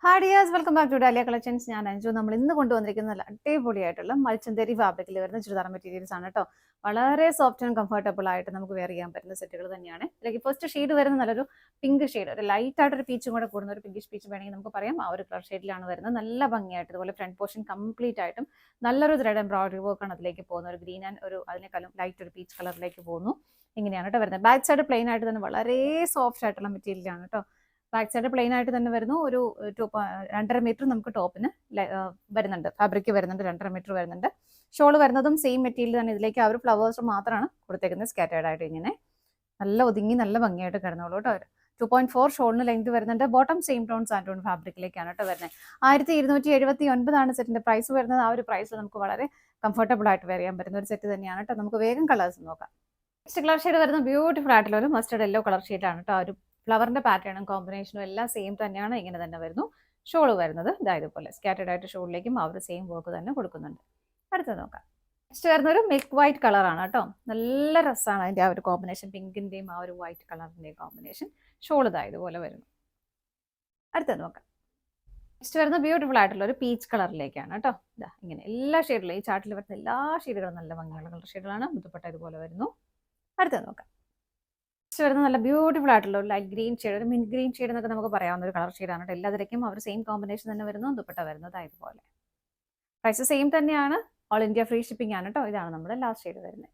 Hi dears, welcome back to Dahlia collections. ഞാൻ അഞ്ജു. നമ്മൾ ഇന്ന് കൊണ്ടുവന്നിരിക്കുന്ന നല്ല അടിപൊളിയായിട്ടുള്ള മൽച്ചന്തേരി ഫാബ്രിക്കിൽ വരുന്ന ചുരിദാർ മെറ്റീരിയൽസ് ആണ് കേട്ടോ. വളരെ സോഫ്റ്റ് ആൻഡ് കംഫർട്ടബിൾ ആയിട്ട് നമുക്ക് വെയർ ചെയ്യാൻ പറ്റുന്ന സെറ്റുകൾ തന്നെയാണ്. ഇതിലേക്ക് ഫസ്റ്റ് ഷെയ്ഡ് വരുന്ന നല്ലൊരു പിങ്ക് ഷെയ്ഡ്, ഒരു ലൈറ്റ് ആയിട്ടൊരു പീച്ചും കൂടെ കൂടുന്ന ഒരു പിങ്കിഷ് പീച്ച് വേണമെങ്കിൽ നമുക്ക് പറയാം. ആ ഒരു കളർ ഷെയ്ഡിലാണ് വരുന്നത്. നല്ല ഭംഗിയായിട്ട് ഇതുപോലെ ഫ്രണ്ട് പോർഷൻ കംപ്ലീറ്റ് ആയിട്ടും നല്ലൊരു ത്രെഡ് എംബ്രോയിഡറി വർക്കാണ് അതിലേക്ക് പോകുന്നത്. ഒരു ഗ്രീൻ ആൻഡ് ഒരു അതിനേക്കാളും ലൈറ്റ് ഒരു പീച്ച് കളറിലേക്ക് പോകുന്നു. ഇങ്ങനെയാണ് കേട്ടോ വരുന്നത്. ബാക്ക് സൈഡ് പ്ലെയിൻ ആയിട്ട് തന്നെ വളരെ സോഫ്റ്റ് ആയിട്ടുള്ള മെറ്റീരിയലാണ് കേട്ടോ. ബാക്ക് സൈഡ് പ്ലെയിൻ ആയിട്ട് തന്നെ വരുന്നു. ഒരു 2.5 മീറ്റർ നമുക്ക് ടോപ്പിന് വരുന്നുണ്ട്, ഫാബ്രിക് വരുന്നുണ്ട്, 2.5 മീറ്റർ വരുന്നുണ്ട്. ഷോൾ വരുന്നതും സെയിം മെറ്റീരിയൽ തന്നെ. ഇതിലേക്ക് ആ ഒരു ഫ്ലവേഴ്സ് മാത്രമാണ് കൊടുത്തേക്കുന്നത്, സ്കാറ്റേർഡ് ആയിട്ട് ഇങ്ങനെ നല്ല ഒതുങ്ങി നല്ല ഭംഗിയായിട്ട് കിടന്നോളൂ കേട്ടോ. 2.4 ഷോളിന് ലെങ്ത് വരുന്നുണ്ട്. ബോട്ടം സെയിം ടോൺ സാൻഡോൺ ഫാബ്രിക്കിലേക്കാണ് കേട്ടോ വരുന്നത്. 1279 സെറ്റിന്റെ പ്രൈസ് വരുന്നത്. ആ ഒരു പ്രൈസ് നമുക്ക് വളരെ കംഫർട്ടബിൾ ആയിട്ട് വെയർ ചെയ്യാൻ പറ്റുന്ന ഒരു സെറ്റ് തന്നെയാണ് കേട്ടോ. നമുക്ക് വേഗം കളേഴ്സ് നോക്കാം. നെക്സ്റ്റ് കളർ ഷെയ്ഡ് വരുന്നത് ബ്യൂട്ടിഫുൾ ആയിട്ടുള്ള ഒരു മസ്റ്റർഡ് യെല്ലോ കളർ ഷെയ്ഡാണ് കേട്ടോ. ഒരു ഫ്ലവറിന്റെ പാറ്റേണും കോമ്പിനേഷനും എല്ലാം സെയിം തന്നെയാണ്. ഇങ്ങനെ തന്നെ വരുന്നു. ഷോള് വരുന്നത് ഇതുപോലെ സ്കാറ്റേർഡ് ആയിട്ട് ഷോളിലേക്കും ആ ഒരു സെയിം വർക്ക് തന്നെ കൊടുക്കുന്നുണ്ട്. അടുത്ത് നോക്കാം. നെക്സ്റ്റ് വരുന്ന ഒരു മിൽക്ക് വൈറ്റ് കളറാണ് കേട്ടോ. നല്ല രസമാണ് അതിന്റെ ആ ഒരു കോമ്പിനേഷൻ, പിങ്കിന്റെയും ആ ഒരു വൈറ്റ് കളറിന്റെയും കോമ്പിനേഷൻ. ഷോൾ ഇതുപോലെ വരുന്നു. അടുത്ത് നോക്കാം. നെക്സ്റ്റ് വരുന്ന ബ്യൂട്ടിഫുൾ ആയിട്ടുള്ള ഒരു പീച്ച് കളറിലേക്കാണ് കേട്ടോ. ഇങ്ങനെ എല്ലാ ഷെയ്ഡിലും, ഈ ചാർട്ടിൽ വരുന്ന എല്ലാ ഷെയ്ഡുകളും നല്ല ഭംഗിയുള്ള കളർ ഷെയ്ഡുകളാണ്. ബുദ്ധിമുട്ട ഇതുപോലെ വരുന്നു. അടുത്ത് നോക്കാം. വരുന്ന നല്ല ബ്യൂട്ടിഫുൾ ആയിട്ടുള്ള ഒരു ലൈറ്റ് ഗ്രീൻ ഷെയ്ഡ്, ഒരു മിന്റ് ഗ്രീൻ ഷെയ്ഡ് എന്നൊക്കെ നമുക്ക് പറയാവുന്ന ഒരു കളർ ഷെയ്ഡാണ്. എല്ലാത്തിലേക്കും അവർ സെയിം കോമ്പിനേഷൻ തന്നെ വരുന്നു. ദുപ്പട്ട വരുന്നത് ഇതുപോലെ. പ്രൈസ് സെയിം തന്നെയാണ്. ഓൾ ഇന്ത്യ ഫ്രീ ഷിപ്പിംഗ് ആണ് കേട്ടോ. ഇതാണ് നമ്മുടെ ലാസ്റ്റ് ഷെയ്ഡ് വരുന്നത്.